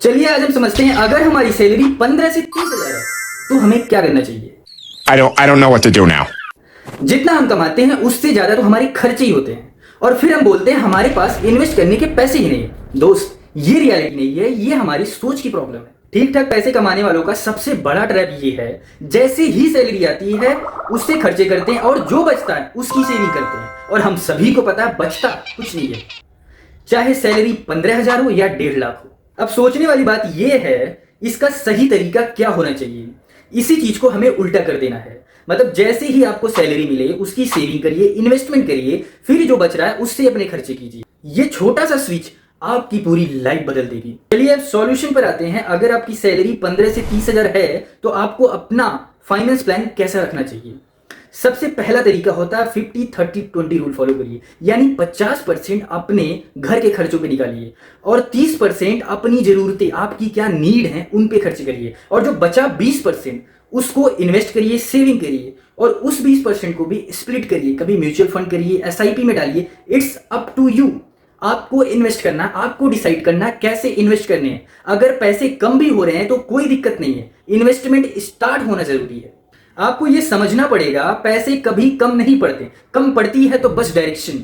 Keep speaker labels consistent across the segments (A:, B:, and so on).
A: चलिए आज हम समझते हैं अगर हमारी सैलरी 15 से 30 हजार है तो हमें क्या करना चाहिए।
B: I don't know what to do now.
A: जितना हम कमाते हैं उससे ज्यादा तो हमारे खर्चे ही होते हैं और फिर हम बोलते हैं हमारे पास इन्वेस्ट करने के पैसे ही नहीं है। दोस्त, ये रियलिटी नहीं है, ये हमारी सोच की प्रॉब्लम है। ठीक ठाक पैसे कमाने वालों का सबसे बड़ा ट्रैप ये है, जैसे ही सैलरी आती है उससे खर्चे करते हैं और जो बचता है उसकी सेविंग करते हैं। और हम सभी को पता है बचता कुछ नहीं है, चाहे सैलरी 15,000 हो या 1.5 लाख हो। अब सोचने वाली बात यह है इसका सही तरीका क्या होना चाहिए। इसी चीज को हमें उल्टा कर देना है। मतलब जैसे ही आपको सैलरी मिले उसकी सेविंग करिए, इन्वेस्टमेंट करिए, फिर जो बच रहा है उससे अपने खर्चे कीजिए। ये छोटा सा स्विच आपकी पूरी लाइफ बदल देगी। चलिए अब सॉल्यूशन पर आते हैं। अगर आपकी सैलरी 15 से 30 हजार है तो आपको अपना फाइनेंस प्लान कैसा रखना चाहिए। सबसे पहला तरीका होता है 50-30-20 रूल फॉलो करिए, यानी 50% अपने घर के खर्चों पे निकालिए और 30% अपनी जरूरतें, आपकी क्या नीड है उन पे खर्च करिए और जो बचा 20% उसको इन्वेस्ट करिए, सेविंग करिए और उस 20% को भी स्प्लिट करिए, कभी म्यूचुअल फंड करिए, एसआईपी में डालिए। इट्स अप टू यू, आपको इन्वेस्ट करना, आपको डिसाइड करना कैसे इन्वेस्ट करने हैं। अगर पैसे कम भी हो रहे हैं तो कोई दिक्कत नहीं है, इन्वेस्टमेंट स्टार्ट होना जरूरी है। आपको यह समझना पड़ेगा पैसे कभी कम नहीं पड़ते, कम पड़ती है तो बस डायरेक्शन।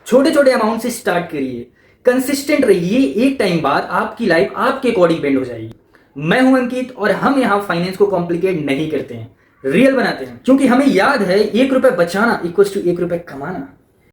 A: छोटे छोटे अमाउंट से स्टार्ट करिए, कंसिस्टेंट रहिए, एक टाइम बाद आपकी लाइफ आपके अकॉर्डिंग बेंड हो जाएगी। मैं हूं अंकित और हम यहां फाइनेंस को कॉम्प्लिकेट नहीं करते हैं, रियल बनाते हैं, क्योंकि हमें याद है 1 रुपए बचाना इक्वल्स टू 1 रुपए कमाना।